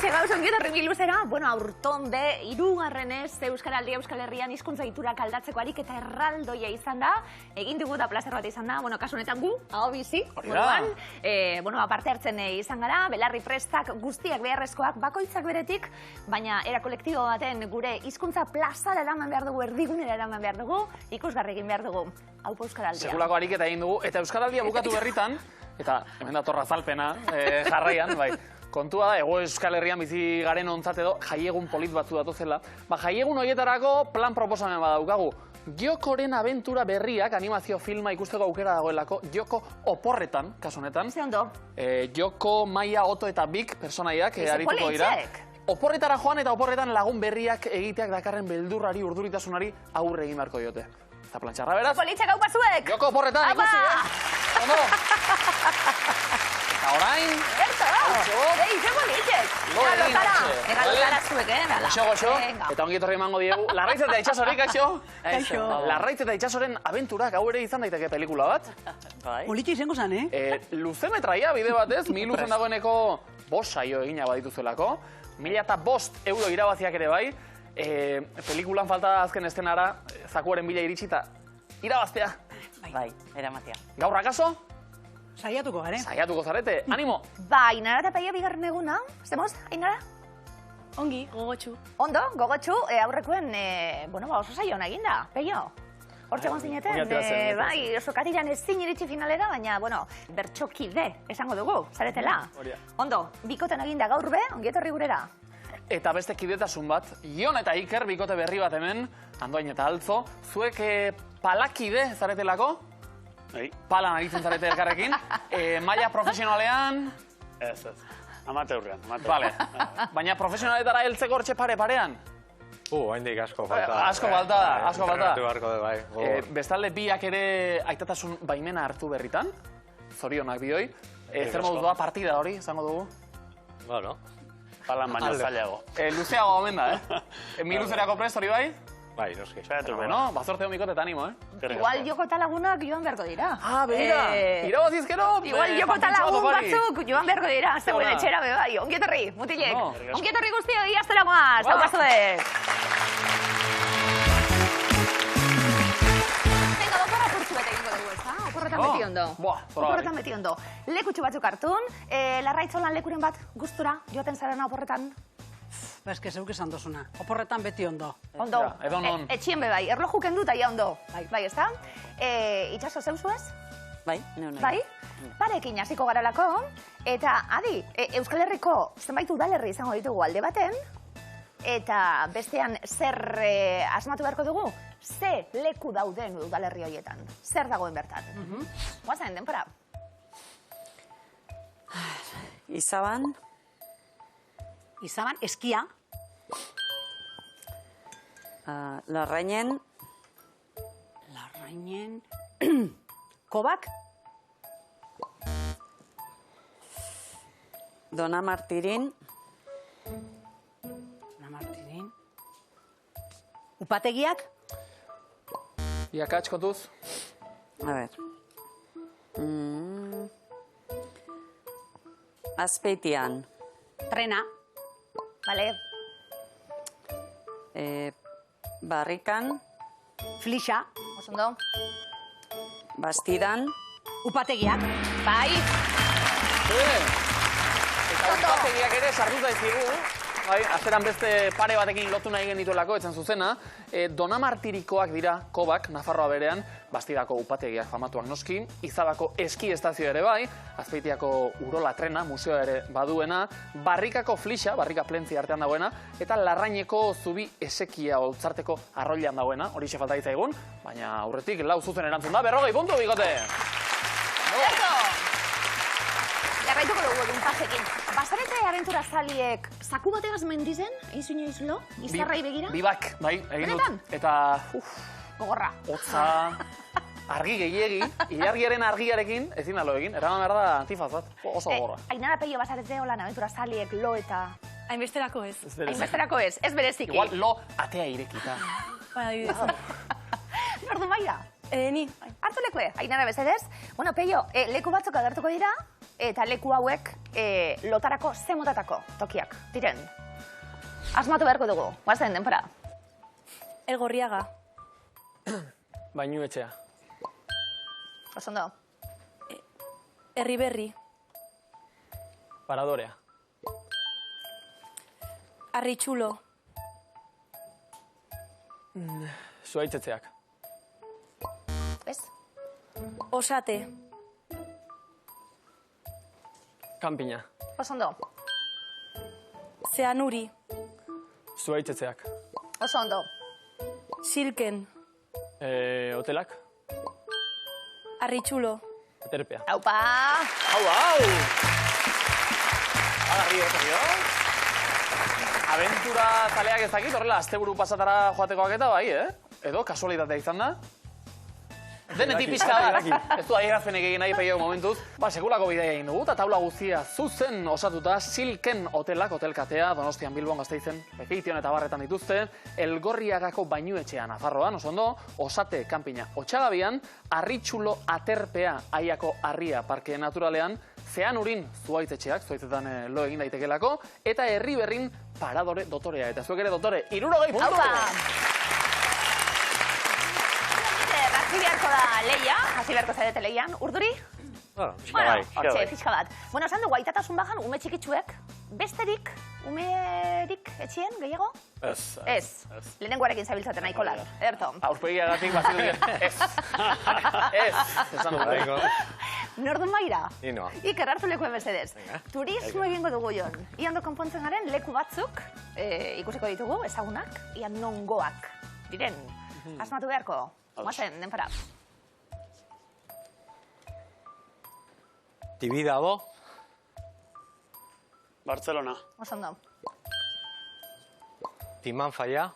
Kaixo, gauz, ongietorri biluzera, aurton be, hirugarrenez Euskaraldia Euskal Herrian hizkuntza egiturak aldatzeko harik eta erraldoia izan da, egin dugu da plazer bat izan da, kasu honetan gu, hau bizi, moduan, parte hartzen izan gara, belarri prestak guztiak beharrezkoak, bakoitzak beretik, baina era kolektibo baten gure hizkuntza plazara eraman behar dugu, erdigunera eraman behar dugu, ikusgarri egin behar dugu. Hau Euskaraldia. Sekulako ariketa egin dugu, eta Euskaraldia bukatu berritan, eta hemen datorra azalpena jarraian, bai. Kontua da, Hego Euskal Herrian bizi garen ontzat edo jaiegun polit batzu datuzela. Jaiegun horietarako plan proposamen badaukagu. Jokoren abentura berriak animazio filma ikusteko aukera dagoelako, Joko oporretan, kasu honetan. Ze ondo? Joko, Maia, Oto eta Bik personaiak arituko dira. Oporretara joan eta oporretan lagun berriak egiteak dakarren beldurrari, urduritasunari aurre egin beharko diote. Eta plantxarra beraz. Politxak hau bazuek! Joko oporretan, ikusi, Ondo! Eta orain... Berto, ei, ze politxek! Egalotara zuek, Goxo, eta ongi etorri emango diegu. Larraitz eta itxasorik, Kaixo? Larraitz eta itxasoren abenturak hau ere izan daiteke pelikula bat. Politxe izango zan, Luzemetraia bide batez, 1000 luzen dagoeneko 5 saio egina badituzelako. 1005 euro irabaziak ere bai. Pelikulan falta azken estenara, zakuaren bila iritsi eta irabaztea. Bai, eramatea. Gaur akaso? Saiatuko gare. Saiatuko zarete, animo! Ba, Ainara eta Peio bigarren eguna, zemoz, Ainara? Ongi, gogotxu. Ondo, gogotxu, aurrekoen, oso saion eginda, Peio. Hortxe egon zineten, bai, oso katiran ezin iritsi finalera, baina, bertxokide esango dugu, zaretela. Ondo, bikoten eginda gaur be, ongietorri gurera. Eta beste kidetasun bat, Jon eta Iker bikote berri bat hemen, Andoain eta Altzo, zuek palakide zaretelako? Palan aritzen zarete elkarrekin. Maila profesionalean... Ez, amateurrean. Vale. Baina profesionaletara heltzeko hortxe pare-parean? Haindik asko falta. Asko falta. Bai. Bestalde biak ere aitatasun baimena hartu berritan. Zorionak bioi. Zer moduz doa partida hori, izango dugu? Bueno. Palan baino zailago. Luzeago omen da, 1000 luzerako prest hori bai? Bai, noski. Bueno, bazorteo mikot eta animo, Igual Joko eta lagunak joan beharko dira. Begira, irabazizkero... Igual Joko eta lagun batzuk joan beharko dira, zegoen etxera bebai. Ongietorri, mutilek. Ongietorri guztio, iaztera goaz, hau bazuek. Venga, oporra kurtzuet egingo dugu, ez da? Oporretan beti ondo. Oporretan beti ondo. Lekutxu batzuk hartun, larraitzolan lekuren bat gustura joaten zarena oporretan. Ba, eske zeuk esan dozuna. Oporretan beti ondo. Ondo. Edo non. Etxien bebai, erloju kendu eta ja ondo. Bai, ez da? Itxaso zeuzu ez? Bai, neuna. Bai? Parekin hasiko garalako, eta adi, Euskal Herriko zenbait udalerri izango ditugu alde baten, eta bestean zer asmatu beharko dugu? Ze leku dauden udalerri horietan? Zer dagoen bertan? Guazen, denpora. Izaban. Izaban, eskia. Larrainen. Kobak. Dona Martirin. Upategiak. Iakatx kontuz? A ver. Azpeitian. Trena. Bale. Barrikan. Flixa. Osondo. Bastidan. Upategiak. Bai. Eta upategiak ere sartuta izigu. Azeran beste pare batekin lotu nahi genituelako, etzen zuzena. Dona Martirikoak dira, Kobak, Nafarroa berean, Bastidako upategiak famatuak noski, Izabako eski estazio ere bai, Azpeitiako Urola trena, museo ere baduena, Barrikako Flixa, Barrika plentzi artean dagoena, eta Larraineko Zubi esekia Oltzarteko arroilean dagoena, hori falta ditzaigun, baina aurretik lau zuzen erantzun da, 40 puntu, bikote! Jarraituko dugu egun pasekin. Bazarete abentura zaliek zaku bategaz mendizen, egin izlo, izarrai begira? Bibak, bai, egin dut. Eta, gogorra. Hotza, argi gehiegi, ilargiaren argiarekin, ezin da lo egin, eraman behar da antifaz bat, oso gogorra. Ainara Peio bazarete holan abentura zaliek lo eta... Hainbesterako ez. Hainbesterako ez bereziki. Igual lo atea irekita. Nordu maia? Ni. Hartu lekue, Ainara bezedez. Bueno, Peio, leku batzuk agertuko dira, eta leku hauek lotarako ze motatako tokiak diren. Asmatu beharko dugu, guazen denpora. Elgorriaga. Bainu etxea. Osondo. Herriberri. Paradorea. Arritxulo. Zuaitzetzeak. Ez? Osate. Kanpina. Osondo. Zeanuri. Zuaitzetzeak. Osondo. Silken. Hotelak. Arritxulo. Aterpea. Aupa! Hau! Rio. Aventura zaleak ez dakit, horrela, asteburu pasatara joatekoak eta bai, Edo, kasualitatea izan da. Denetik pixka bat. Ez du adierazpenek egin nahi peio momentuz. Sekulako bidea egin dugu, eta taula guztia zuzen osatuta Silken hotelak, hotelkatea, Donostian, Bilbon, Gasteizen, Ekeition eta Barretan dituzte, Elgorriagako bainuetxean Nafarroan, osondo, Osate kanpina Otxagabian, Arritxulo Aterpea Aiako Arria parke naturalean, Zeanurin zuaitzetxeak, zuaitzetan lo egin daitekelako, eta Herriberrin Paradore dotorea. Eta zuek ere dotore, 60 puntu! Hasi beharko da leia, hasi beharko zaudete leian. Urduri? Hortxe, pixka bat. Bueno, esan dugu, aitatasun bajan, ume txikitsuek, besterik, umerik etxien, gehiago? Ez. Lehenengoarekin zabiltzaten nahiko lan, ederto. Aurpegiagatik bazidu dira. Ez. Esan dugu. Nordun maira? Inoa. Iker hartu lekuen mesedez. Turismo egingo dugu jon. Iando konpontzen garen leku batzuk, ikusiko ditugu, ezagunak, ian nongoak. Diren, asmatu beharko. Guazen, denpara. Tibidabo. Barcelona. Osondo. Timanfaya.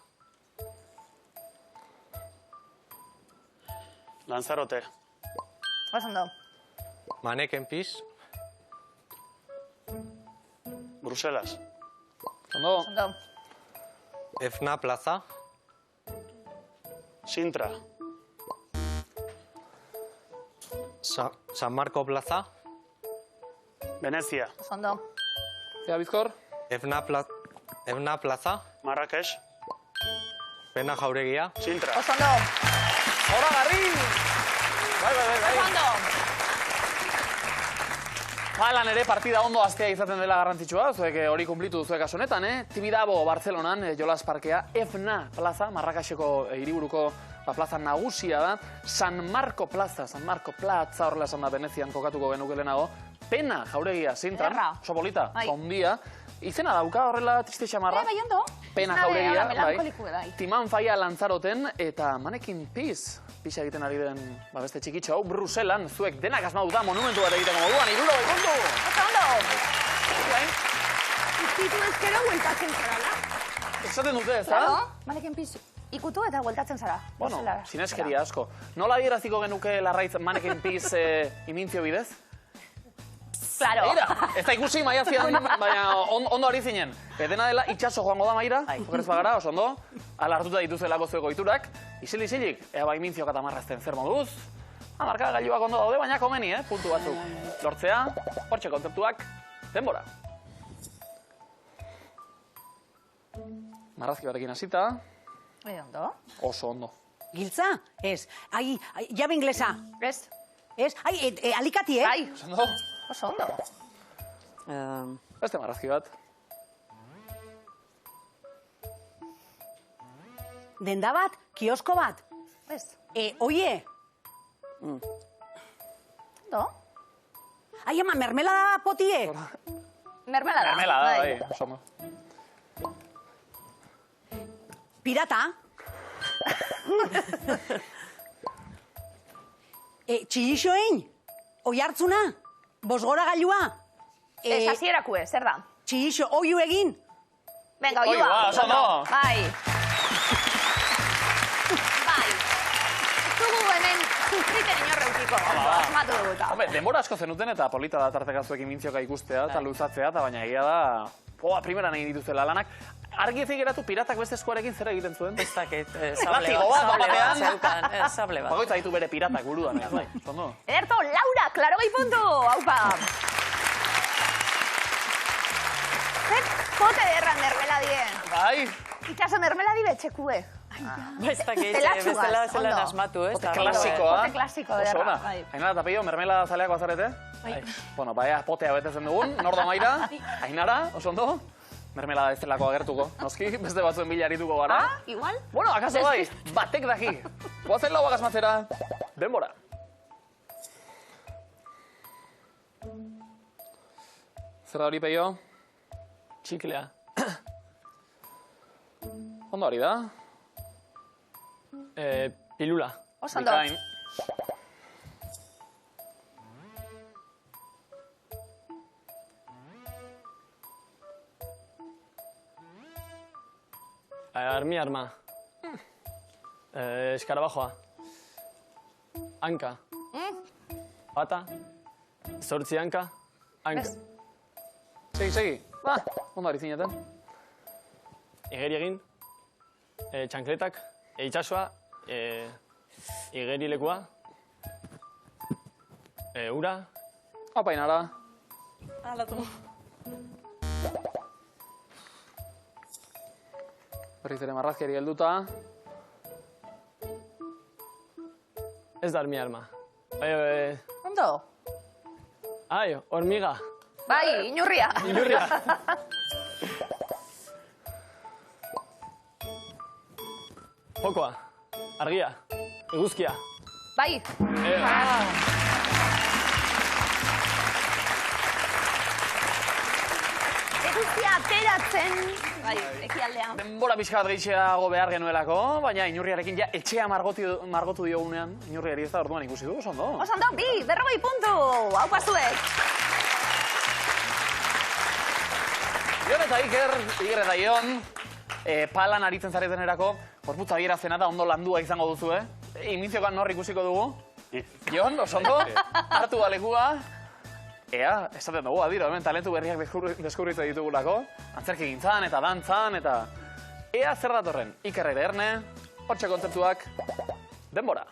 Lanzarote. Osondo. Maneken Pis. Bruselas. Osondo. Efna Plaza. Sintra. San Marco Plaza. Venezia. Osondo. Ea, Bizkor? Efna Plaza. Marrakech. Pena Jauregia. Sintra. Osondo. Hora garri! Bai. Osondo. Lan ere partida ondo hastea izaten dela garrantzitsua, zuek hori kumplitu duzuek kasu honetan, Tibidabo Barcelonan, Jolas Parkea, Efna Plaza, Marrakexeko hiriburuko plaza nagusia da, San Marco Plaza horrela esan da Venezian kokatuko genuke lehenago, Pena Jauregia Sintran, oso polita, ondia, izena dauka horrela triste xamarra. Bai, ondo. Pena Jauregia, bai. Timanfaya Lanzaroten eta Mannequin Peace, pixa egiten ari den beste txikitxo hau, Bruselan, zuek denak asmatuta monumentu bat egiteko moduan, 60 puntu! Oso ondo! Ikutu ezkero hueltatzen zarala. Esaten dute, ez da? Mannequin Peace ikutu eta hueltatzen zara. Bueno, sineskeria asko. Nola adieraziko genuke Larraitz Mannequin Peace imintzio bidez? Claro. Ez da ikusi maiatzian, baina ondo ari zinen. Dena dela, itxaso joango da maira, okerez bagara, oso ondo, ala hartuta dituzelako zueko iturak, isilik, ea bai mintziok eta marrazten zer moduz. Marka gailuak ondo daude, baina komeni, puntu batzuk lortzea, hortxe kontzeptuak, denbora. Marrazki batekin hasita. Ondo. Oso ondo. Giltza? Ez. Ai, llave inglesa. Ez. Ez? Ai, alikati, Bai. Oso ondo. Oso ondo. Beste marrazki bat. Denda bat? Kiosko bat? Ez. Oie? Ondo. Ai, ama, mermelada potie? Mermelada. Mermelada, bai. Oso ondo. Pirata? Txilixoein? Oi hartzuna? Bosgora gailua? Ez hasierakue, zer da? Txilixo, oiu egin? Venga, oiua. Oiua, oso ondo. Bai. Ez dugu hemen sufriten inorreutiko. Asmatu dugu eta. Hombre, denbora asko zenuten eta polita da tarteka zuekin mintzioka ikustea eta luzatzea, eta baina egia da, primeran egin dituzela lanak. Argi ez geratu piratak beste eskuarekin zer egiten zuen? Ez dakit, Latigo bat, batean. sable bat. Bagoitza ditu bere piratak buruan, ez bai, ondo. Ederto, Laura, 80 puntu, haupa. Ai, Itxaso mermeladi betxekue. Ez dakit, Telatxugaz, bestela zelan ondo. asmatu, ez? pote klasikoa. Pote klasiko, Oso ederra, ona. bai. Ainara eta Peio, mermela zaleako azarete? Bai. Bueno, baina potea betetzen dugun, nor da Maira? Ainara, oso ondo? Mermela ez delako agertuko, noski, beste batzuen bila arituko gara. Ah, igual? Bueno, akaso bai, batek daki. Guazen lauak asmatzera, denbora. Zer da hori, Peio? Txiklea. Ondo hori da? Pilula. Oso ondo. Bikain. Arma. Eskarabajoa. Hanka. Pata. Zortzi hanka. Hanka. Segi. Ba, ondo ari zineten. Igeri egin. Txankletak. Itxasoa. Igerilekua. Ura. Apa, Ainara. Alatu. Berriz ere marrazkeri helduta. Ez da arma. Ondo. Ai, hormiga. Bai, inurria. Inurria. Fokoa. Argia. Eguzkia. Bai. Eguzkia ateratzen. Bai, ekialdean. Denbora pixka bat gehiago behar genuelako, baina inurriarekin ja etxea margotu diogunean, inurriari ez da orduan ikusi du, oso ondo. Oso ondo, 40 puntu. Hau pazuek. Ion eta Iker eta Ion, palan aritzen zaretenerako, gorputza adierazena da ondo landua izango duzu, Iniziokan nor ikusiko dugu. Ion, oso ondo, hartu balekua. Ea, esaten dugu, adiro, hemen talentu berriak deskubritzen ditugulako. Antzerki gintzan eta dantzan eta... Ea zer datorren, Iker ere Erne, hortxe kontzeptuak, denbora.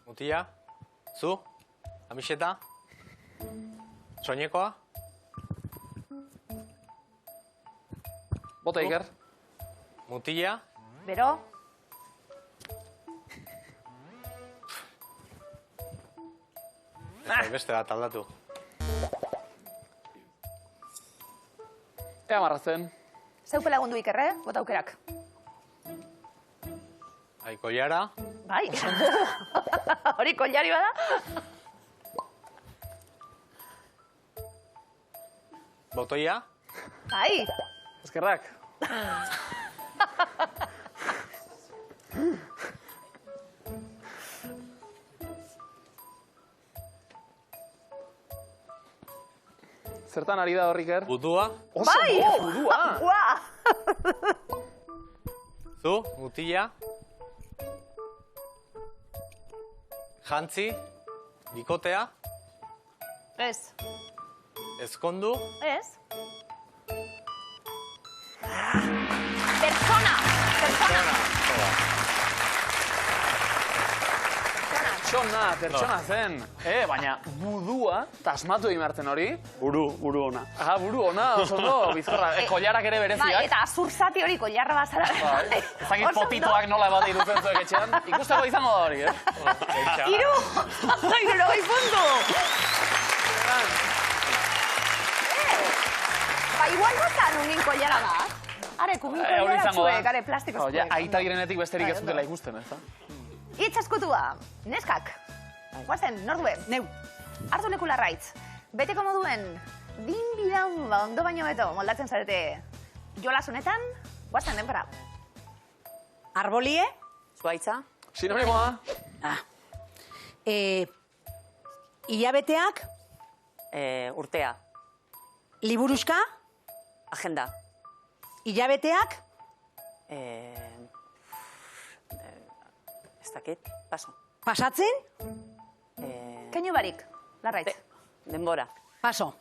Mutila, zu, amiseta, soinekoa, Bota, Iker. mutila, Bero. eta beste bat aldatu. Ea marrazen. Zeupe lagundu Iker, bota aukerak. Koilara, Bai. Hori kollari bada? botoia, Bai. Eskerrak. Zertan ari da hor, Iker? budua, Oso Bai! ondo, budua! Ua! zu, mutila, jantzi, bikotea, Ez. ezkondu, Ez. Persona! Pertsona zen. Baina budua, tasmatu egin behartzen hori. Buru ona. Aha, buru ona, oso ondo, bizkorra. Kollarak ere Bai, bereziak. eta azurzati hori kollarra bazara. Bai. Ezagit potitoak nola bat irutzen zuek etxean. Ikusteko izango da hori, Iru! 60 puntu! Ba, igual botan ungin kollara da. Are, kumin Hori kollara izango da. zuek, are, plastiko zuek. Aita direnetik besterik ez Bai, dutela ondo. ikusten, ez da? Itz eskutua, neskak. Guazen, nor duen? Neu. Hartu leku larraitz. Beteko moduen, dinbidan ondo baino beto moldatzen zarete jolas honetan, guazen denbora. Arbolie. Zuaitza, Sinonimoa? Hilabeteak. urtea, Liburuska. agenda, Hilabeteak. ez dakit, paso, Pasatzen. Keinu barik, larraitz. denbora, Paso.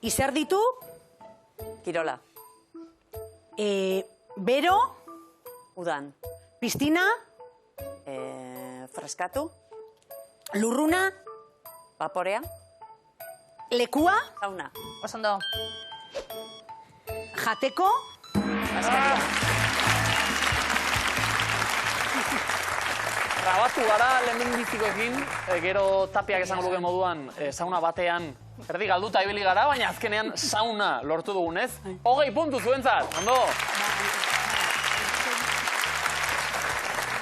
Izerditu. kirola, Bero. udan, Piztina. freskatu, Lurruna. vaporea, Lekua, Sauna. Osondo. jateko, Trabatu gara lehenbizikoekin, gero tapiak esango luke moduan, sauna batean, erdi galduta ibili gara, baina azkenean sauna lortu dugunez. 20 puntu zuentzat, ondo?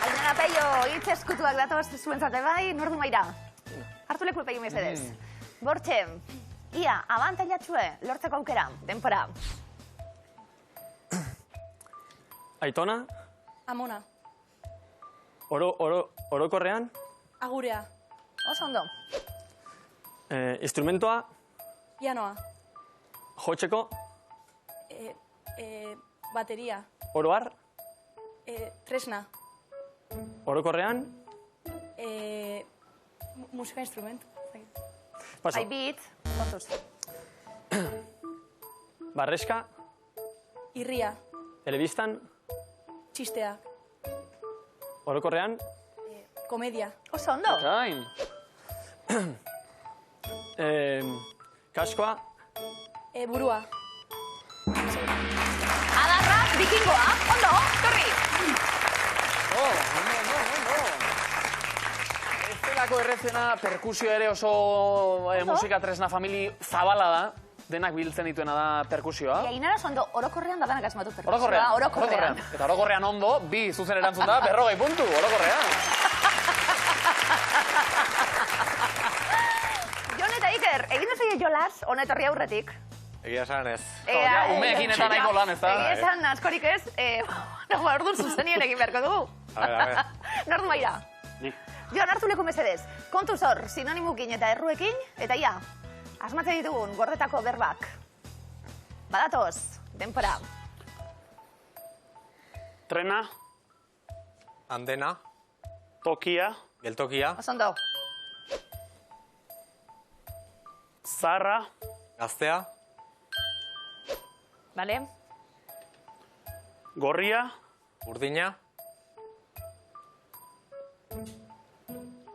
Ainara Peio, hitz eskutuak datoz zuentzate bai, nordu maira. Hartu leku epegi mesedez. Bortxe, ia, abantailatxue, lortzeko aukera, denpora. Aitona, Amona. orokorrean, Agurea. Oso ondo. instrumentoa, Pianoa. jotzeko, Bateria. oroar, Tresna. orokorrean, Musika instrumentu. paso, Bai bit, kontuz. barreska, Irria. telebistan, Txisteak. orokorrean, Komedia. Oso ondo. Kain. kaskoa, Burua. Adarra, bikingoa, ondo, torri. Ez delako errezena, perkusioa ere oso musika tresna famili zabala da. Denak biltzen dituena da perkusioa. Ainara oso ondo, orokorrean da danak asmatu perkusioa. Orokorrean, Orokorrean. Eta orokorrean ondo, bi zuzen erantzun da, 40 puntu, orokorrean. Jon eta Iker, egin duzu jolas, honetorri aurretik. Egia esan ez. Ja, umeekin eta nahiko lan, ez da? Egia esan askorik ez, orduan zuzenien egin beharko dugu. A ver. Nordu maira. Ni. Jon, hartu leku mesedez. Kontuz hor, sinonimukin eta erruekin, eta ia, asmatzen ditugun gordetako berbak. Badatoz, denpora. Trena, Andena, tokia, geltokia, Osondo. zarra, gaztea, Bale? gorria, urdina,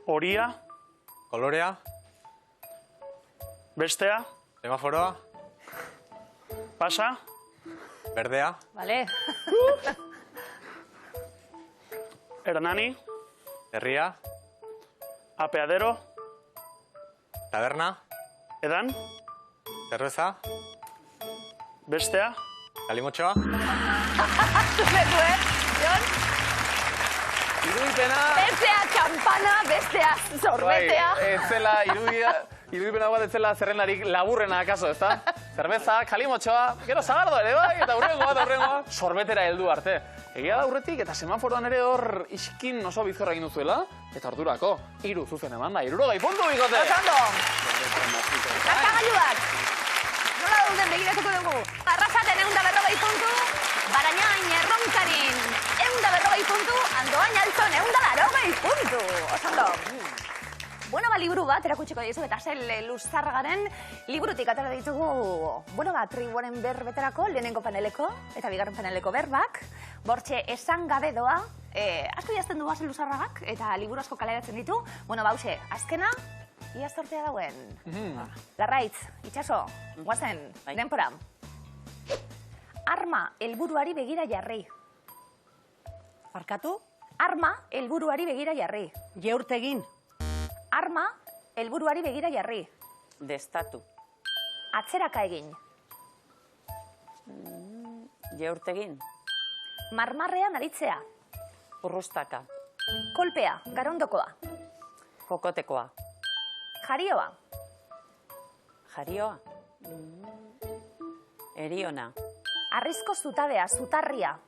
horia, kolorea, bestea, semaforoa, pasa, berdea, Bale? hernani, herria, apeadero, taberna, edan, zerbeza, bestea, kalimotxoa, Leku, Jon? Irudipena... Bestea txampana, bestea sorbetea. Ez zela, irudipena bat ez zela zerrendarik laburrena akaso, ez da? Zerbeza, kalimotxoa, gero zagardo ere bai, eta hurrengoa, sorbetera heldu arte. Egia da aurretik, eta semaforoan ere hor iskin oso bizkorra egin duzuela, eta ordurako, 3 zuzen eman da, 60 puntu bikote! Osando! Kartagailuak! Nola dauden begiratuko dugu? Arrasaten 140 puntu, Barañain erronkarin 140 puntu, Andoain altzon 180 puntu! Osando! Bueno, liburu bat erakutsiko dizu eta zel luzargaren liburutik atera ditugu, tribuaren berbetarako, lehenengo paneleko eta bigarren paneleko berbak. Bortxe, esan gabe doa, asko jazten du bazen luzarragak eta liburu asko kaleratzen ditu. Hauxe, azkena, ia sortea dauen. Larraitz, itxaso, guazen, denpora. Arma, helburuari begira jarri. Barkatu, Arma, helburuari begira jarri. jeurtegin, Arma, helburuari begira jarri. Destatu. Atzeraka egin. Jeurtegin. Marmarrean aritzea. Urrustaka. Kolpea, garondokoa. Kokotekoa. Jarioa. Jarioa. Eriona. Arrizko zutabea, zutarria.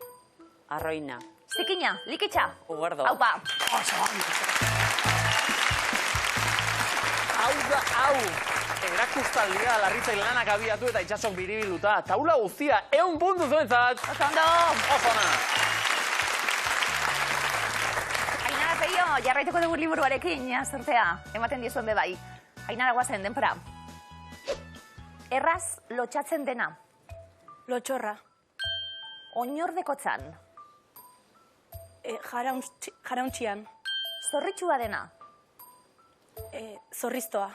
Arroina. Zikina, likitxa. Ugardo. Aupa. Hau! Erakustaldia larritzaile lanak abiatu eta itxasok biribiluta. Taula guztia, 100 puntu zuentzat! Oso ondo. Oso ona! Ainara Peio, jarraituko dugu liburuarekin, sortea. Ematen dizuen bebai. Ainara guazen, denpora. Erraz lotxatzen dena. Lotxorra. Oinordekotzan. Jarauntxian. Zorritxua dena. Zorriztoa.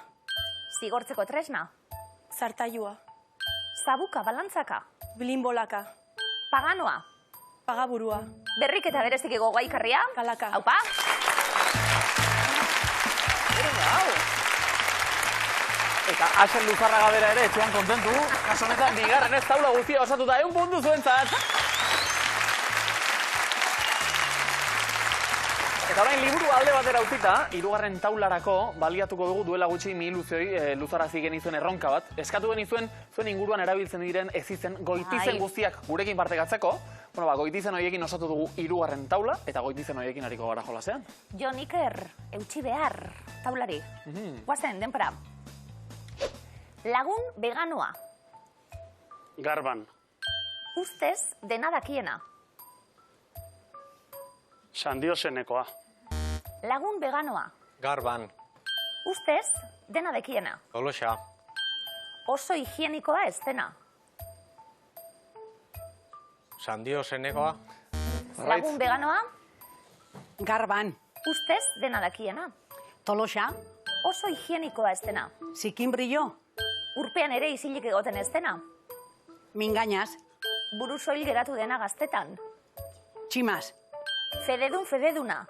Zigortzeko tresna. Zartailua. Zabuka, balantzaka. Bilinbolaka. Paganoa. Pagaburua. Berrik eta bereziki gogoa ikarria. Kalaka. Haupa. Eta Axel Luzarraga bera ere etxean kontentu. Kaso honetan bigarren ez taula guztia osatuta 1 puntu zuentzat. Eta orain liburu alde batera utzita, 3. taularako baliatuko dugu duela gutxi Luzeoi luzarazi genizuen erronka bat. Eskatu genizuen zuen inguruan erabiltzen diren ezizen goitizen guztiak gurekin partekatzeko. Bueno, goitizen horiekin osatu dugu 3. taula eta goitizen horiekin hariko gara jolasean. Jon Iker, eutxi behar, taulari. Guazen, denpara. Lagun veganoa. Garban. Ustez dena dakiena. Sandiosenekoa. Lagun veganoa. Garban. Ustez dena dakiena. Tolosa. Oso higienikoa ez dena. Sandiosenekoa. Lagun veganoa. Garban. Ustez dena dakiena. Tolosa. Oso higienikoa ez dena. Zikinbrillo. Urpean ere isilik egoten ez dena. Mingañaz. Buru soil geratu dena gaztetan. Tximas. Fededuna.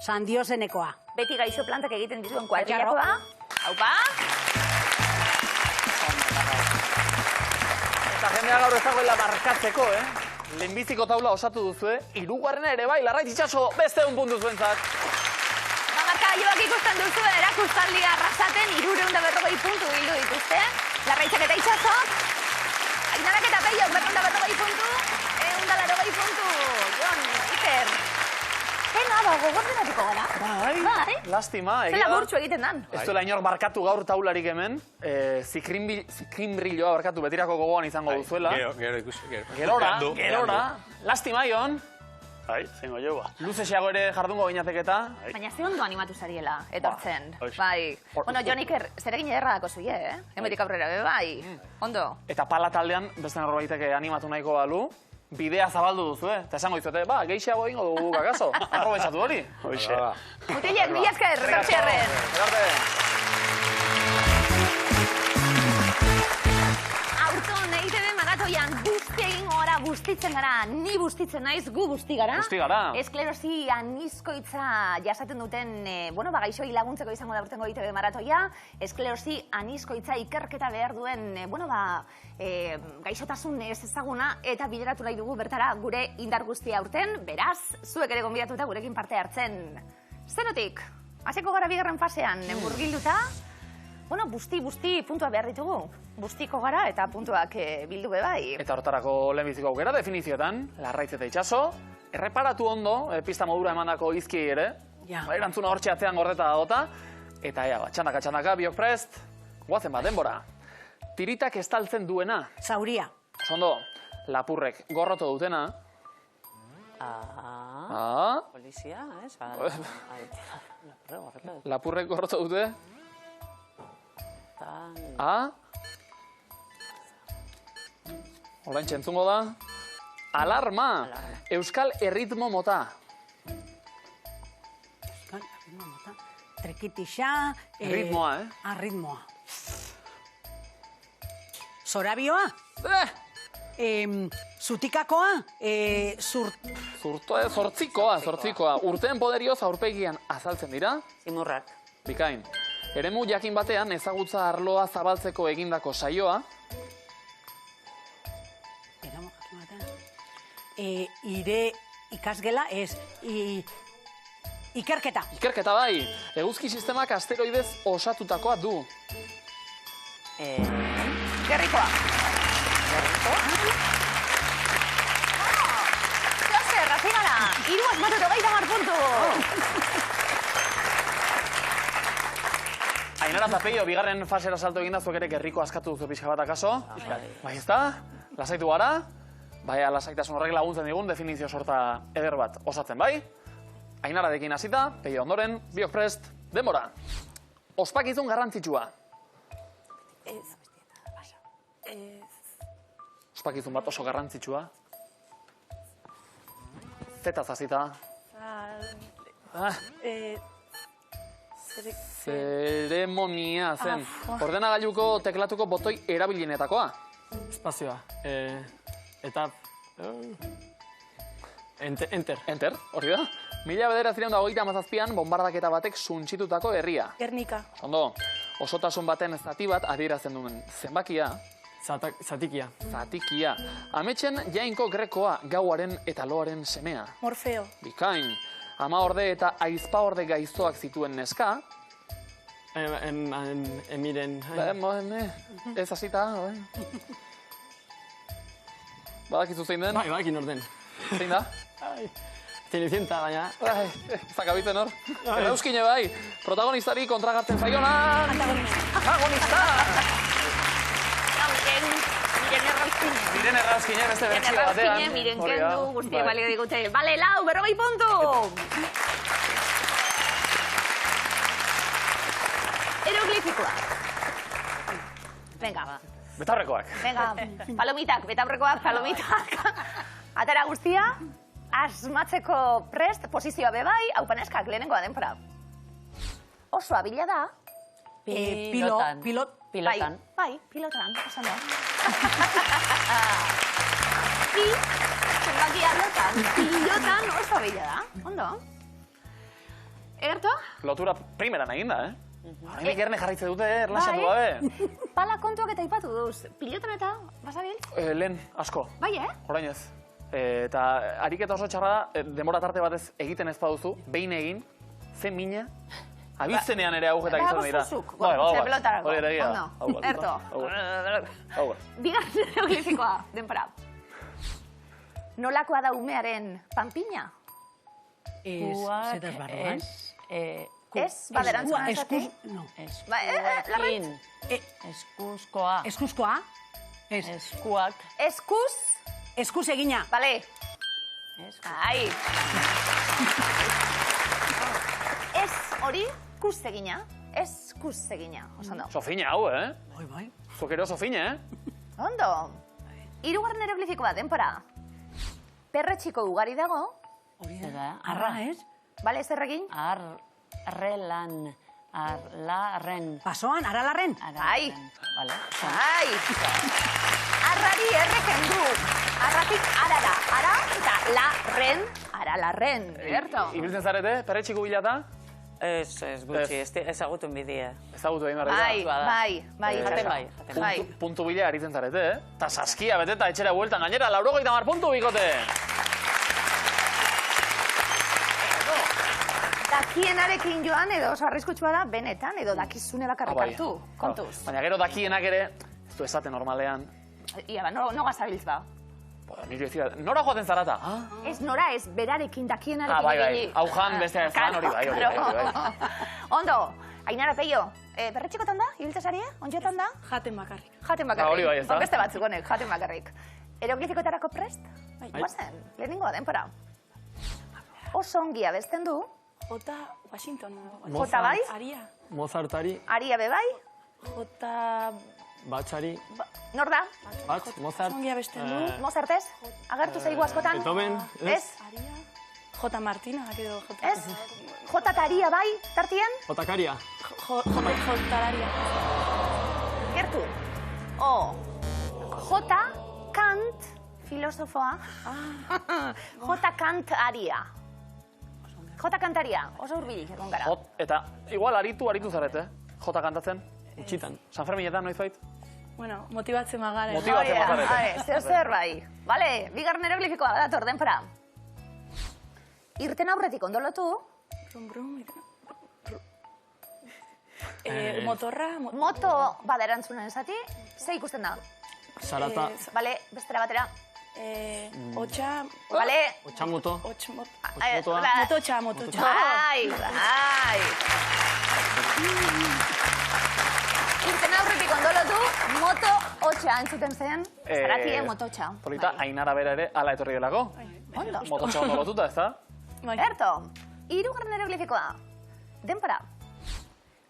Sandiosenekoa. Beti gaixo plantak egiten dituen kuadrilakoa. Haupa. Eta jendea gaur ez dagoela markatzeko, Lehenbiziko taula osatu duzue, 3. ere bai, Larraitz Itxaso beste 1 puntu zuentzat. Markagailuak ikusten duzu erakustaldia arrasaten 340 puntu bildu dituzte. Larraitzak eta Itxasok. Ainarak eta Peiok 240 puntu. 180 puntu. Jon Iker. Pena da, gogordenatuko gara. Bai, lastima. Zela burtsu egiten dan. Ez duela inor markatu gaur taularik hemen. Zikrinbrilloa barkatu betirako gogoan izango duzuela. Gero ikusi, gero. Gerora. Lastima, Jon. Bai, zengo joa. Luzesiago ere jardungo gineateketa. Baina ze ondo animatu zariela, etortzen. Hoxe. Bai. Bueno, Jon Iker, zer egin ederra dako zuie, Hemetik aurrera, bai. Ondo. Eta pala taldean, beste norbaiteke animatu nahiko balu, bidea zabaldu duzu, Eta esango dizuete, gehiago egingo dugu kakaso. Aprobetxatu hori. Hoxe. Mutilek, mila esker, Bertxerren. Aurton, EITB maratoian guzti egin gara, bustitzen gara, ni bustitzen naiz, gu busti gara. Busti gara. Esklerosi anizkoitza jasaten duten, gaixoi laguntzeko izango da urtengo EITB maratoia. Esklerosi anizkoitza ikerketa behar duen, gaixotasun ez ezaguna eta bideratu nahi dugu bertara gure indar guztia aurten, beraz, zuek ere gonbidatuta gurekin parte hartzen. Zerotik, hasiko gara bigarren fasean, murgilduta, busti puntua behar ditugu. Bustiko gara eta puntuak bildu bai. Eta hortarako lehenbiziko aukera definizioetan, Larraitz eta Itxaso, erreparatu ondo, pista modura emandako izkiei ere, erantzuna hortxe atzean gordeta dagota, eta txandaka, biok prest, guazen bat, denbora. Tiritak estaltzen duena. Zauria. Ondo, lapurrek gorroto dutena. Polizia, ez? Lapurrek gorroto dute. Orain txentzungo da. Alarma! Euskal erritmo mota. Euskal erritmo mota. Trekitixa. Ritmoa, Ritmoa. Zorabioa. Zutikakoa. Zortzikoa. Urteen poderioz aurpegian azaltzen dira. Zimurrak. Bikain. Eremu jakin batean ezagutza arloa zabaltzeko egindako saioa. Ire ikasgela ez. Ikerketa. Ikerketa bai. Eguzki sistemak asteroidez osatutakoa du. Gerrikoa. Zozer, razigara. 380 puntu. Ainara eta Peio, bigarren fasera salto eginda, zuek ere gerriko askatu duzu pixka bat akaso. Bai, ez da? Lasaitu gara? Bai, lasaitasun horrek laguntzen digun definizio sorta eder bat osatzen, bai? Ainararekin hasita, Peio ondoren, biok prest, denbora. Ospakizun garrantzitsua. Ospakizun bat oso garrantzitsua. Zetaz hasita. Zeremonia zen. Ordenagailuko teklatuko botoi erabilienetakoa. Espazioa. Eta... Enter. Enter, hori da. 1937an bombardaketa batek suntsitutako herria. Gernika. Ondo, osotasun baten zati bat adierazten duen zenbakia. Zatikia. Zatikia. Ametsen jainko grekoa gauaren eta loaren semea. Morfeo. Bikain. Ama orde eta aizpa orde gaiztoak zituen neska. Emiren... Ez hasita. Badakizu zein den? Bai, bakin orden. Zein da? Cenicienta, baina... Zakabitzen hor. Erauskine bai. Protagonistari kontragartzen zaiona. Antagonista! Miren Errauskine beste bertsio batean. Miren kendu, guztiak balio digute. Bale, lau, 40 puntu! Eroglifikoa. Venga, Betaurrekoak. venga, palomitak, betaurrekoak, palomitak. Atara guztia, asmatzeko prest, posizioa bebai, haupaneskak lehenengoa denpora. Oso abila da. Pilotan. Bai, pilotan, esan da. Zenbakia lotan, pilotan oso abila da. Ondo? Egerto? Lotura primeran eginda, Horrenik erne jarraitze dute, erlaxatu gabe. Pala kontuak eta ipatu duz. Pilotan eta, basabil? Lehen, asko. Bai, Orain ez. Eta ariketa oso txarra da, denbora tarte batez egiten ez baduzu, behin egin, zen mina, abiztenean ere agujetak izan dira. Zuzuk, Bai, ze pelotarako. hori ere egia. Ondo, erto. Bigarren eroglifikoa, denpora. Nolakoa da umearen panpina? Zetas barruan. Ez, baderantzuna esatik? No. Larraitz? Eskuzkoa. Eskuzkoa? Eskuak. Eskuz? Eskuz egina. Bale. Ai. Ez hori, kuz egina. Ez kuz egina. Oso Sofina hau, Bai. Zuk ere oso fina, Ondo. Hirugarren eroglifikoa, denpora. Perretxiko ugari dago. Arra, ez? Bale, zer egin? Arrelan. Arlaren. Pasoan, aralarren. Ai. Vale. Ai. Arrari erreken du. Arratik arara. Ara eta larren. Aralarren. Gerto? Ibiltzen zarete, perretxiko bilata? Ez gutxi, ezagutun bidea. Ezagutu egin Bai, bai. Jaten bai. Puntu bila aritzen zarete, Eta saskia beteta etxera bueltan gainera, 80 puntu bikote. Dakienarekin joan edo oso arriskutsua da, benetan, edo dakizune bakarrik hartu. Kontuz. Baina gero dakienak ere, ez du esate normalean. Ia, no gazabiltz ba. Nire dizia, nora joaten zarata? Ez nora ez, berarekin dakienarekin Bai. Aujan beste fan hori bai. Ondo, Ainara Peio, perretxikotan da? Ibiltzasaria? Ondiotan da? Jaten bakarrik. Jaten bakarrik. Hori bai, ez da? Beste batzuk honek, jaten bakarrik. Eroglifikotarako prest? Guazen, lehenengoa denpora. Oso ongi abesten du. J. Washington. J bai? Aria. Mozartari, Aria be bai? J. Batxari, Nor da? Batx, Mozart, Ongi abesten du. Mozart ez? Agertu zaigu askotan? Beethoven, Ez? Aria. J. Martina, edo J. Ez? J eta Aria bai, tartien? Otakaria, J. Aria. Gertu. O. J. Kant, filosofoa. J. Kant Aria. J. Kantaria, oso urbilik egon gara. Eta igual aritu zarete, Jota kantatzen. utxitan. San Ferminetan noiz Bueno, motibatzen magara. Motibatzen bazarete. Zer bai. Bale, bigarren eroglifikoa dator denpora. Irten aurretik ondolotu. Brum. Motorra. Moto baderantzunen esati, ze ikusten da? Zarata, Bale, bestera batera. Otxa. Bale. otxamoto, Mototxa. Bai, bai. Irten aurretik ondolotu, moto hotxa entzuten zen, zaratie mototxa. Polita, Ainara bera ere, ala etorri delako. Ondo. Mototxa ondo lotuta, ez da? Erto, hirugarren eroglifikoa. Denpora.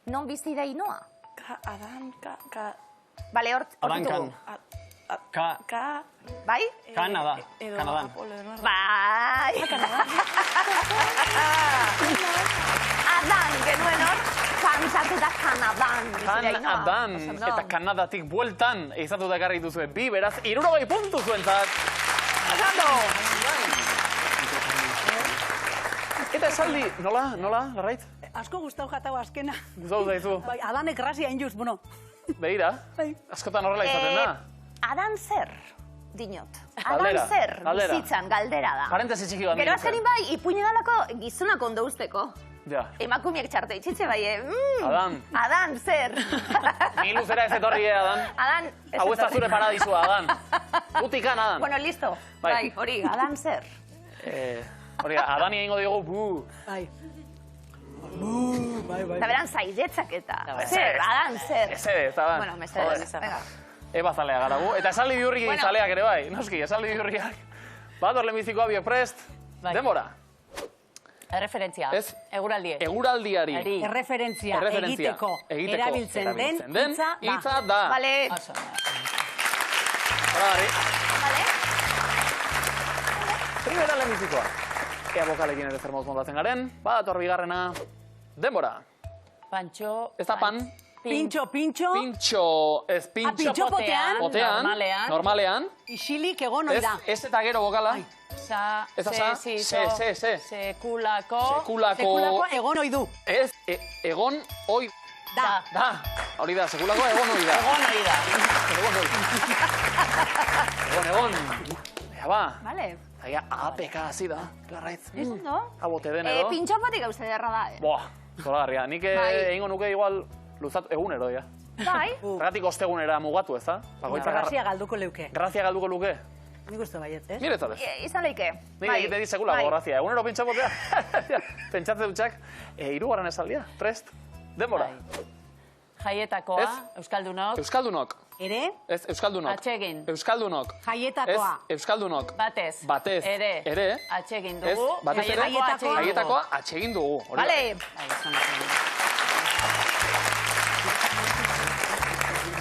Non bizi da Inoa? Adan, Bale, hor Adankan, Bai? Kanada, Kanadan. Bai! Adan, genuen hor. Kantzatu da Kanadan. Kanadan eta Kanadatik bueltan eizatu da ekarri duzue bi, beraz, 60 puntu zuentzat. Pasando! Eta esaldi, nola, Larraitz? Asko gustau jatau azkena. Gustau zaizu. Bai, Adanek grazia injuz, bueno. Begira, askotan horrela izaten da. Adan zer, dinot. Galdera, Adan zer, galdera. bizitzan, galdera da. Parentesi txiki bat. Gero azkenin bai, ipuine dalako gizonak ondo usteko. Ja. Emakumiak txarte itxitxe bai, Adan. Adan zer. Ni luzera ez etorri, Adan. Adan, Hau ez da zure paradisua, Adan. Gutikan, Adan. Bueno, listo. Bai. Bai, hori, Adan zer. Hori, Adani egingo diogu, bu. Bai. Eta beran zaidetzak eta. Zer, Adan zer. Ez ere, Adan. Bueno, mesedez, venga. Eba zalea gara gu. Eta esaldi bihurrik zaleak ere bai. Noski, esaldi bihurriak. Bat horlen bizikoa biok prest. Denbora. Erreferentzia. Ez. Eguraldi. Eguraldiari. Erreferentzia egiteko erabiltzen den hitza da. Vale. Horari. Vale. Primera lehen bizikoa. Ea bokalekin ere zer moduz montatzen garen. Bat hor bigarrena. Denbora. Pantxo. Ez da pan. Pintxo. Pintxo. Ez pintxo. Pintxo potean. Potean. Normalean. Isilik egon hori da. Ez eta gero bokala. Sa, Ez da sa. Se. Sekulako. Sekulako egon hoi du. Ez, egon oi Da. da. Hori da, sekulako egon oi da. Egon hori da. Egon. Ea ba. Vale. Aia, APK hasi da, Larraitz. Ondo. Abote den edo. Pintxo batik gauza derra da, Boa, zoragarria. Nik egingo nuke igual luzatu egunero, ja. Bai. Zergatik ostegunera mugatu, ez da? Grazia galduko leuke. Grazia galduko luke. Nik uste baiet, ez? Niretzat ez. Izan leike. Nik egite di sekulako grazia. Egunero pintxapotea. Pentsatze dutxak. Hirugarren esaldia, prest. Denbora. Jaietakoa, Ez. Euskaldunok. Euskaldunok. Ere, Ez, Euskaldunok. Atsegin. Euskaldunok. Ez, jaietakoa. Euskaldunok. Batez. Batez. Ere. Atsegin Ez, dugu. batez ere. Jaietakoa. Jaietakoa atsegin dugu. Hori da. Vale.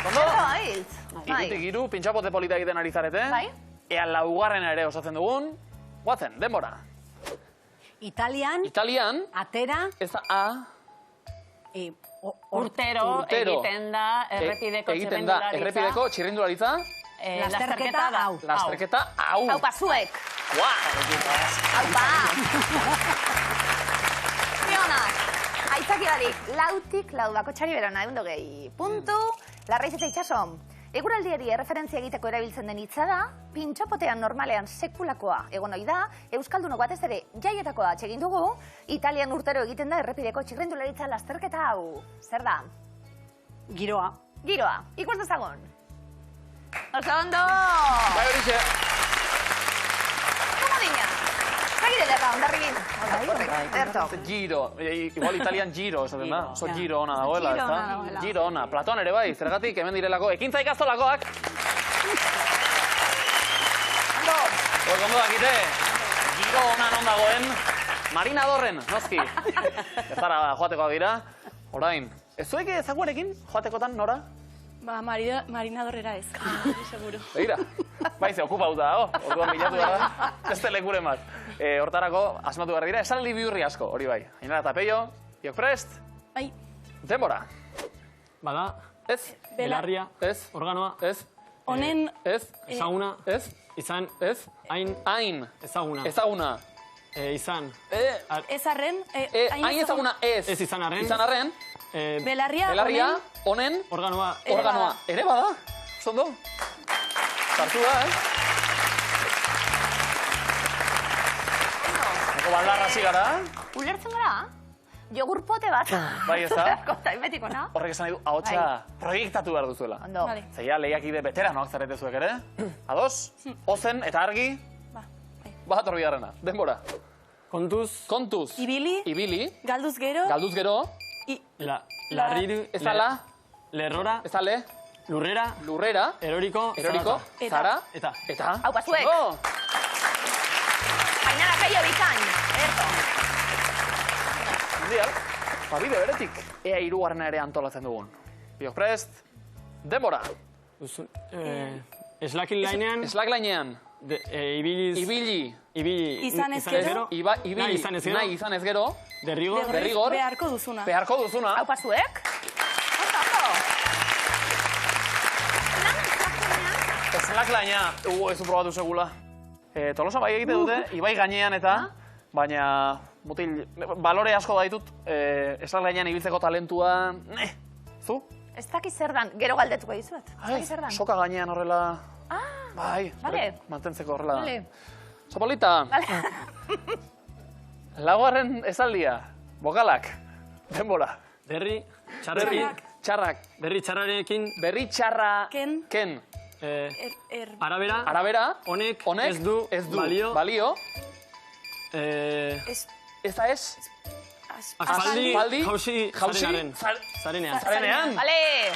Ondo? Bai. Irutik iru, pintxapote polita egiten ari zarete. Bai. Ea laugarrena ere osatzen dugun. Guatzen, denbora. Italian, Italian, atera, ez da A, Urtero egiten da errepideko egiten da errepideko txirrindularitza. Lasterketa hau. Lasterketa hau. Hau pasuek. Guau! Hau pa. Pionak. Aitzaki badik, lautik lau bakotxari berana, egundo gehi. Puntu, Larraiz eta itxaso. Eguraldiari erreferentzia egiteko erabiltzen den hitza da, pintxopotean normalean sekulakoa egon ohi da, euskaldunok batez ere jaietakoa atsegin dugu, Italian urtero egiten da errepideko txirrindularitza lasterketa hau. Zer da? giroa. Giroa, ikus dezagun. Oso ondo! Bai horixe. Komodina. Zagire lerra, ondarribin. Erto. Giro. Igual Italian giro, esaten da. Oso giro ona dagoela, Giro ez da? ona dagoela. Giro ona. Platon ere bai, zergatik hemen direlako. Ekintza ikastolakoak. Ondo. Pues ondo dakite. Giro ona non dagoen. Marina Dorren, noski. Ezara joateko dira. Orain. Ez zuek ezaguarekin joatekotan nora? Ba, Marina Dorrera ez. Seguro. Begira. Bai, ze okupauta dago. Orduan bilatu da. Beste lekuren bat. Hortarako, asmatu behar dira, esaldi bihurri asko, hori bai. Ainara eta Peio, biok prest. Bai. Denbora. Bada, Ez. belarria, Ez. organoa, Ez. Honen Ez. ezaguna, Ez. izan, Ez. hain, Hain. ezaguna, Ezaguna. izan, ez arren, Hain ezaguna ez. Ez izan arren. Izan arren. belarria, Belarria, honen, honen, organoa, organoa. Ere bada. Zondo? Sartu da, Eko baldarra hasi gara. Ulertzen gara? Jogurpote bat. Bai, ez da? Kota inbetiko, na? Horrek esan nahi du, ahotsa proiektatu behar duzuela. Ondo. Vale. Zeia lehiakide veteranoak zarete zuek ere. Ados? Ozen eta argi. Ba, bai. Bat horbigarrena. Denbora. kontuz, Kontuz. Ibili, Ibili. galduz gero, Galduz gero. larriru, Ez da la. lerrora, Ez da le. lurrera, Lurrera. eroriko, Eroriko. Eta. Zara. Eta. Eta. Hau pasuek. Ondo. Ainara Peio bikain. Erto. Mundial. Ba, bide beretik. Ea hirugarrena ere antolatzen dugun. Biok prest. Denbora. Slackline linean, Slacklinean. Ibiliz... Ibili. Izan ez gero. Ibili. Nahi izan ez gero. Nahi izan ez gero. Derrigor. Derrigor. Beharko duzuna. Beharko duzuna. Hau pasuek. Ezelak laina. Ez du probatu segula. Tolosa bai egite dute, ibai gainean eta, baina mutil, balore asko da ditut, ezelak lainean ibiltzeko talentua, zu? Ez dakiz zer dan, gero galdetuko dizuet. Ez dakiz zer dan. Soka gainean horrela, bai, vale. mantentzeko horrela. Vale. Zapolita, laugarren esaldia, bokalak, denbora. Derri, txarrari. Txarrak. Berri txarrarekin. Berri txarra. Ken. Arabera. Arabera. Honek ez du balio. Ez da ez? Aspaldi. Jauzi. Zarenean. Zarenean. Bale.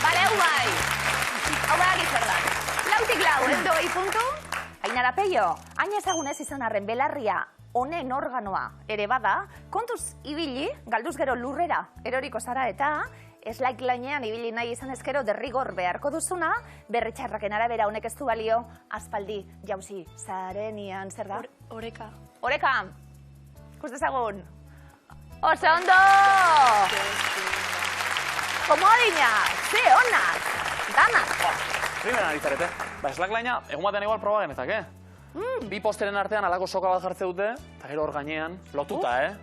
Bale, hau bai. Hau bai agizar da. Lautik lau, ez doi puntu. Ainara Peio, hain ezagunez izan arren belarria honen organoa ere bada, kontuz ibili, galduz gero lurrera eroriko zara eta eslaik lainean ibili nahi izan ezkero derrigor beharko duzuna, berritxarraken arabera honek ez du balio, aspaldi jauzi zarenean, zer da? Oreka. Oreka, ikus dezagun. Oso ondo! Komodina, ze honak, danak. Primera ditzarete. Ba, eslak laina, egun batean igual proba genezak, Bi posteren artean alako soka bat jartze dute, eta gero hor gainean, lotuta,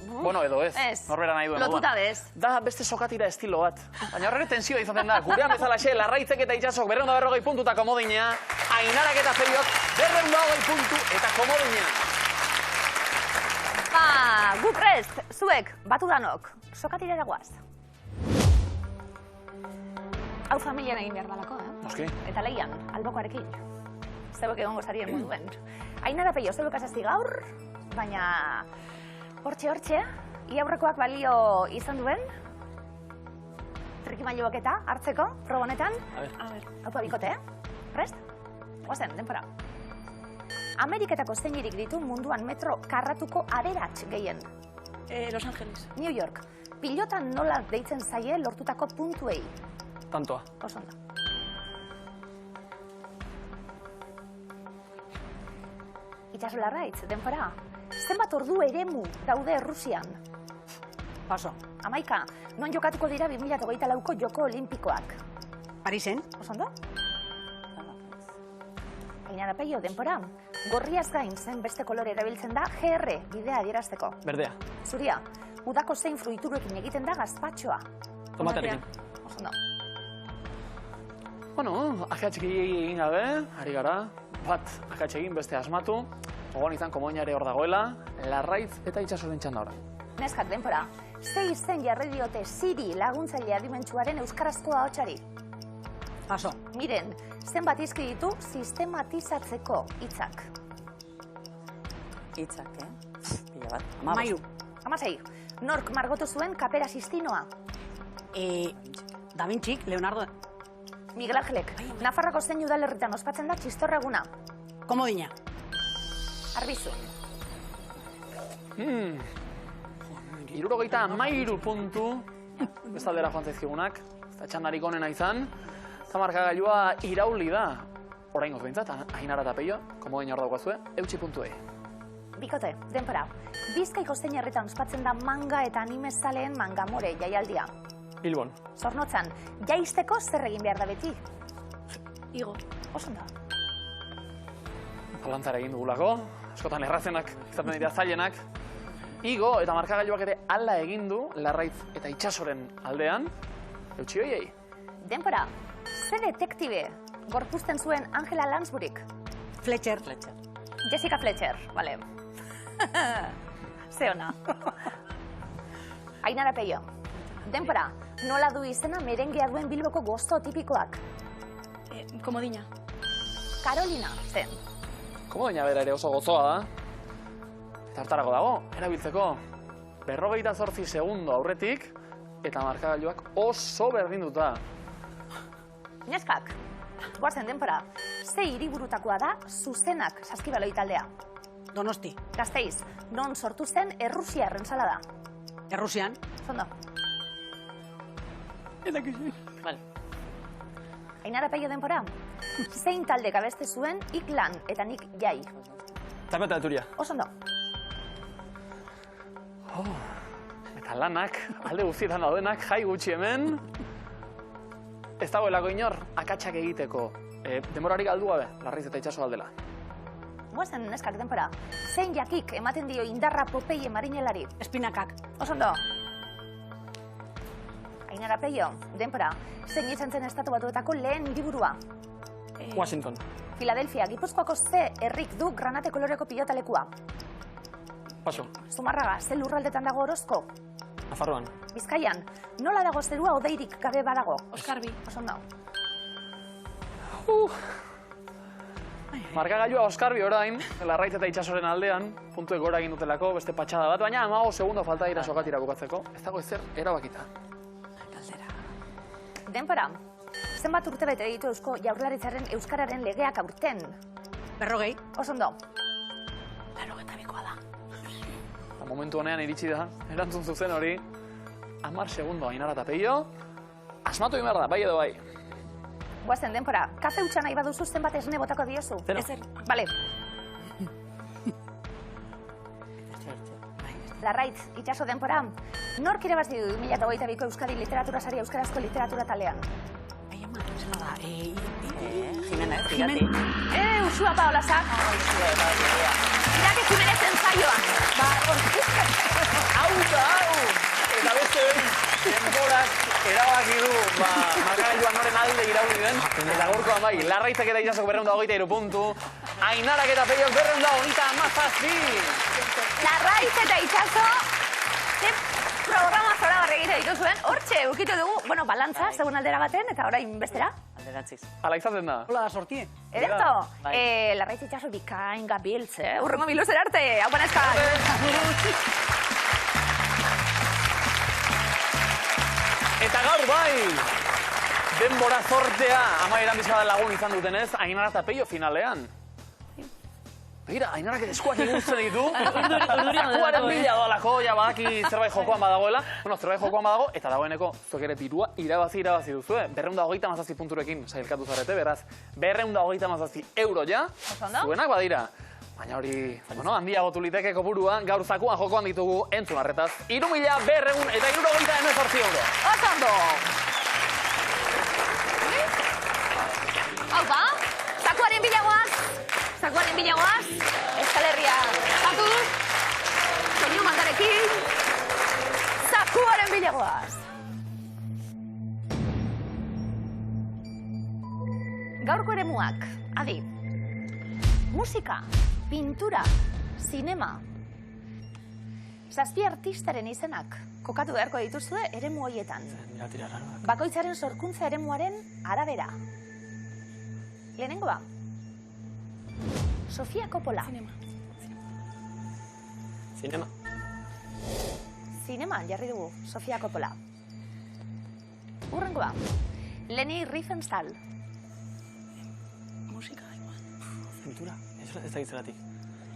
Bueno, edo ez. Norbera nahi duen. Lotuta bez. Da beste sokatira estilo bat. Baina horre tensioa izaten da. Gurean bezalaxe, Larraitzek eta Itxasok 240 puntu eta komodinea. Ainarak eta Feiok 220 puntu eta komodinea. Ba, gu prest, zuek, batu danok, sokatira dagoaz. Hau familian egin behar dalako, Noski. Eta lehian, albokoarekin. Zeuek egongo zarien moduen. Ainara Peio, zeuek azazti gaur, baina hortxe, iaurrekoak balio izan duen, trikimailuak eta hartzeko, proba honetan. A ber. Haupa bikote, Prest? Oazen, denpora. Ameriketako zeinirik ditu munduan metro karratuko aberats gehien. Los Angeles. New York. Pilotan nola deitzen zaie lortutako puntuei. Tantoa. Oso ondo. Itxaso Larraitz, denpora. Zenbat ordu eremu daude Errusian? Paso. Amaika, non jokatuko dira 2024ko Joko Olimpikoak? Parisen. Oso ondo? Ainara Peio, denpora. Gorriaz gain zen beste kolore erabiltzen da GR, bidea adierazteko. Berdea. Zuria, udako zein fruiturekin egiten da gazpatxoa. Tomaterekin. Oso ondo. Bueno, akatxik egin gabe, ari gara. Bat, akatxegin beste asmatu. Ogon izan komoinare hor dagoela, Larraitz eta Itxasoren txanda ora. Neskak, denpora. Ze izen jarri diote Siri laguntzaile adimentsuaren euskarazkoa hotsari? Paso. Miren, zenbat izki ditu sistematizatzeko hitzak? Hitzak, Pila bat. Mairu. 16. Nork margotu zuen kapera sistinoa? Da Vinci, Leonardo. Miguel Angelek. Nafarroko zein udalerritan ospatzen da txistorra eguna? Komodina. Arbizu. 63 puntu, bestaldera joan zaizkigunak, eta txandarik onena izan, eta markagailua irauli da. Oraingoz behintzat, Ainara eta Peio, komodina hor daukazue, eutxi puntuei. Bikote, denpora. Bizkaiko zein herritan ospatzen da manga eta anime zaleen mangamore jaialdia? Bilbon. Zornotzan, jaisteko zer egin behar da beti? Igo. Oso da. Balantzara egin dugulako, askotan errazenak, izaten dira zailenak. Igo eta markagailuak ere hala egin du Larraitz eta Itxasoren aldean, eutxi hoiei. Denpora, ze detektibe gorpuzten zuen Angela Lansburyk? Fletcher. Jessica Fletcher, bale. Ze ona. Ainara Peio. Denpora, nola du izena merengea duen Bilboko gozo tipikoak? Komodina. Carolina, zen. Komodina bera ere oso gozoa da. Eta hartarako dago, erabiltzeko 58 segundo aurretik, eta markagailuak oso berdinduta. Neskak, guazen denpora, ze hiriburutakoa da zuzenak saskibaloi taldea? Donosti. Gasteiz, non sortu zen Errusiarren salada? Errusian. Zondo. Vale. Ainara Peio denpora, Zein talde abeste zuen ik lan eta nik jai. Zapata de Turia. Oso ondo. Eta lanak, alde guztietan daudenak, jai gutxi hemen. Ez dagoelako inor, akatsak egiteko. Denborarik galdu gabe, Larraiz eta Itxaso galdela. Guazen neskak denpora. Zein jakik ematen dio indarra Popeie marinelari. Espinakak. Oso ondo. Ainara Peio, denpora. Zein izan zen Estatu Batuetako lehen hiriburua. Washington. Filadelfia, Gipuzkoako ze herrik du granate koloreko pilotalekua. Paso. Zumarraga, ze lurraldetan dago Orozko. Nafarroan. Bizkaian, nola dago zerua odeirik gabe badago. Oskarbi. Oso ondo. Markagailua Oskarbi orain, Larraiz eta Itxasoren aldean, puntuek gora egin dutelako, beste patxada bat, baina 15 segundo falta dira sokatira bukatzeko. Ez dago ezer erabakita. Denpora, zenbat urte bete ditu Eusko Jaurlaritzaren Euskararen legeak aurten. 40. Oso ondo. 82koa da. Momentu honean iritsi da, erantzun zuzen hori, 10 segundo Ainara eta Peio. Asmatu egin behar da, bai edo bai. Guazen, denpora, kafe utxa nahi baduzu zenbat esne botako diozu. Zero. Bale. Larraitz, Itxaso denpora, nork irabazdi du 2022ko Euskadi Literatura Saria Euskarazko Literatura talean? Ai, ama, zela da. Jimenez, irati. Usua Paolazak. Irati Jimenez ensaioan. Hau da, hau! Eta beste behin, denborak erabaki du, markagailuan noren alde irauli den, eta gaurkoan bai, Larraitzak eta Itxasok 223 puntu, Ainarak eta Peiok 217. Larraitz eta Itxaso, ze programa zoragarri egite dituzuen, hortxe, ukitu dugu, bueno, balantza, segun aldera baten, eta orain bestera. Alderantziz. Ala izaten da. Hola da sortie. Ederto, Larraitz Itxaso bikain gabiltz, urrengo biluzer arte, hau banezka. Eta gaur bai, denbora zortea, amaieran bizkada lagun izan dutenez, Ainara eta Peio finalean. Begira, Ainarak eskuak igutzen ditu. Zakuaren bila doalako, ja badaki zerbait jokoan badagoela. Bueno, zerbait jokoan badago, eta dagoeneko zuek ere dirua irabazi duzue. 227 punturekin sailkatu zarete, beraz, 227 euro ja, zuenak badira. Baina hori, bueno, handiagotu liteke kopurua, gaur zakuan jokoan ditugu entzun arretaz. 3.278 euro. Oso ondo! Hau ba, zakuaren bilagoaz, Euskal Herria, zaku, soinu mandarekin, zakuaren bilagoaz. Gaurko eremuak, adi, musika, pintura, zinema. 7 artistaren izenak kokatu beharko dituzue eremu horietan. Bakoitzaren sorkuntza eremuaren arabera. Lehenengoa, Sofia Coppola. Zineman jarri dugu, Sofia Coppola. Urrengoa, Leni Riefenstahl. Musika, igual. Pintura. Ez da gitzeratik.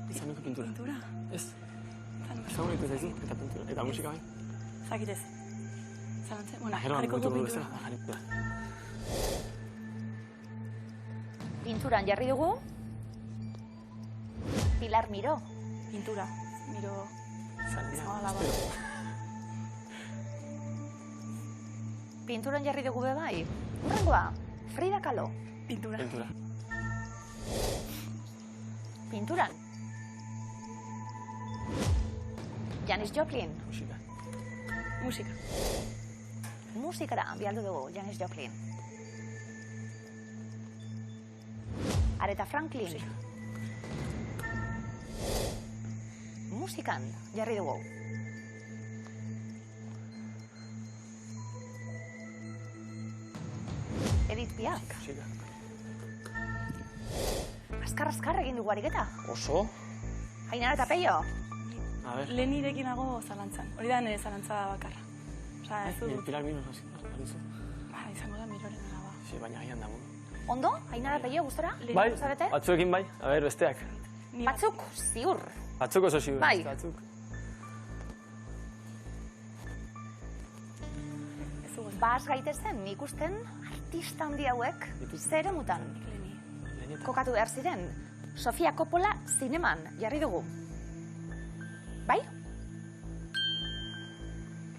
Izan nuke pintura. Pintura? Ez. Ezagun ikusi zaizu, eta pintura. Eta musika bai. Zakitez. Zalantzen, bueno, Gero, jarriko momentu dugu modu pintura. bezala. Pinturan jarri dugu, Pilar Miró. Pintura. Miro... Zabala, Pinturan jarri dugu be bai. Urrengoa, Frida Kahlo. Pintura. Pintura. Pinturan. Janis Joplin. Musika. Musika. Musikara bialdu dugu, Janis Joplin. Aretha Franklin. Musikan jarri dugu. Edith Piaf. Musika. Azkar egin dugu ariketa. Oso. Ainara eta Peio. A ver. Lenirekin nago zalantzan. Hori da nire zalantza bakarra. Osa, ez du... Pilar Mino, Ba, izango da miroren alaba. Si, baina gaian dago. Ondo? Ainara eta Peio, gustora? Bai, Zarete? batzuekin bai. A ver, besteak. Batzuk, ziur. Batzuk oso ziur. Bai. Batzuk. Ez dugu bas gaitezen ikusten artista handi hauek zer emutan kokatu behar ziren. Sofia Coppola zineman jarri dugu. Bai?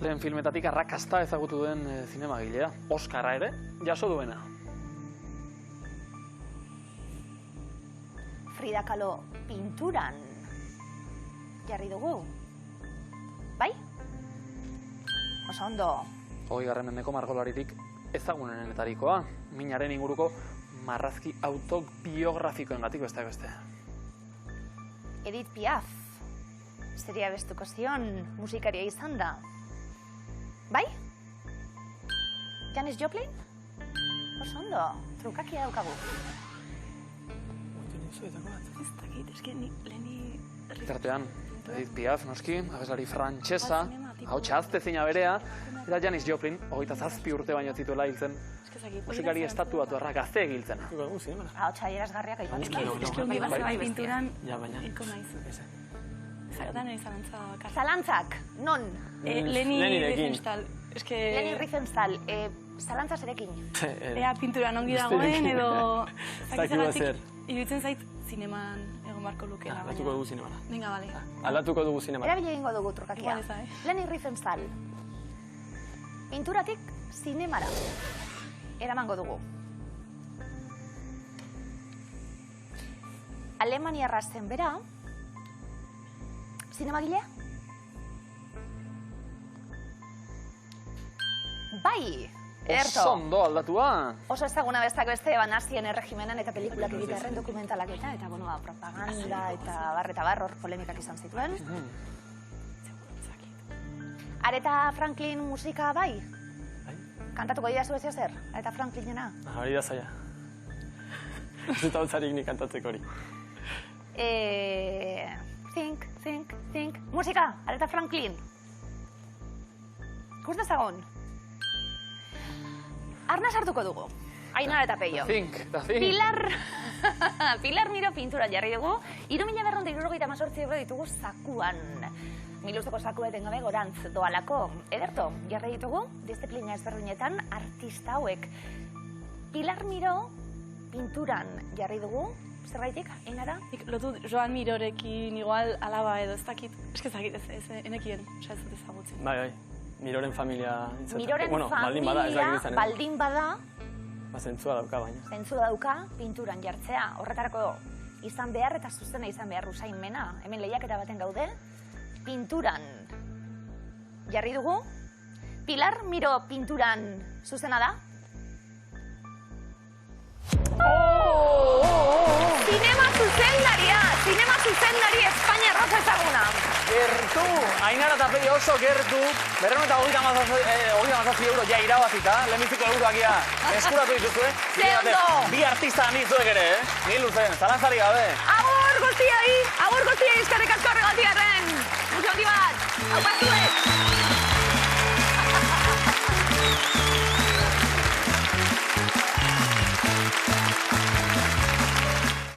Lehen filmetatik arrakasta ezagutu duen zinemagilea. Oskarra ere, jaso duena. Frida Kahlo pinturan jarri dugu. Bai? Oso ondo. 20. mendeko margolaritik ezagunenetarikoa. Minaren inguruko marrazki autobiografikoengatik besteak beste. Edith Piaf. Zeria bestuko zion musikaria izan da. Bai? Janis Joplin? Oso ondo, trukakia daukagu. Ez dakit, eski leheni... Tartean, Edith Piaf, noski, abeslari frantsesa, ahotsa aztezina berea, eta Janis Joplin, 27 urte baino zituela hiltzen, musikari estatuatuarra gazte egiltzena. Ahotsa adierazgarriak aipatzen. Eski ongi bat bai pinturan, Ja, baina. hilko naiz. Zertan eri zalantza bakar. Zalantzak, non? Leni Lenirekin. Riefenstahl. Eske... Leni Riefenstahl, zalantza zerekin. Ea pinturan ongi dagoen edo... Zakiba zer. Iruditzen zait zineman egon barko lukela. Aldatuko dugu zinemara. Venga, bale. Aldatuko dugu zinemara. Erabili egingo dugu trukakia. Igual eza, Leni Riefenstahl. Pinturatik zinemara. Eramango dugu. Alemaniarra zen bera. Zinemagilea? Bai, ederto. Oso ondo aldatua. Oso ezaguna bestak beste nazien erregimenan eta pelikulak egitearen dokumentalak eta bueno, propaganda eta bar hor polemikak izan zituen. Aretha Franklin musika bai? Kantatuko didazu ez zer? Aretha Franklinena? Hori da zaila. Ez dut hautzarik nik kantatzeko hori. Think. Musika, Aretha Franklin. Kus dezagon? Arna sartuko dugu. Ainara eta Peio. Think. Pilar Miro pintura jarri dugu. 3.278 euro ditugu zakuan. 1.000 zaku etengabe gorantz doalako. Ederto, jarri ditugu, disiplina ezberdinetan artista hauek. Pilar Miro pinturan jarri dugu. Zergaitik, Ainara? Lotu Joan Mirorekin igual alaba edo ez dakit. Eske ez dakit, ez enekien, ez dut ezagutzen. Bai. Miroren familia... Miroren baldin bada, ez dakit familia, izan. baldin bada, Zentzua dauka baina. zentzua dauka pinturan jartzea. Horretarako izan behar eta zuzena izan behar usainmena. Hemen lehiaketa baten gaude. Pinturan jarri dugu. Pilar Miro pinturan zuzena da. Zinema zuzendari Espainia roza ezaguna. Gertu, Ainara eta Peio oso gertu, 237 euro ja irabazita, lehenbiziko euroak ja eskuratu dituzue. Zendo! Bi artista amizuek ere, ni luzen, zalantzari gabe. Agur guztiai, eskerrik asko horregatiarren. Mucho handi bat, hau batzuek.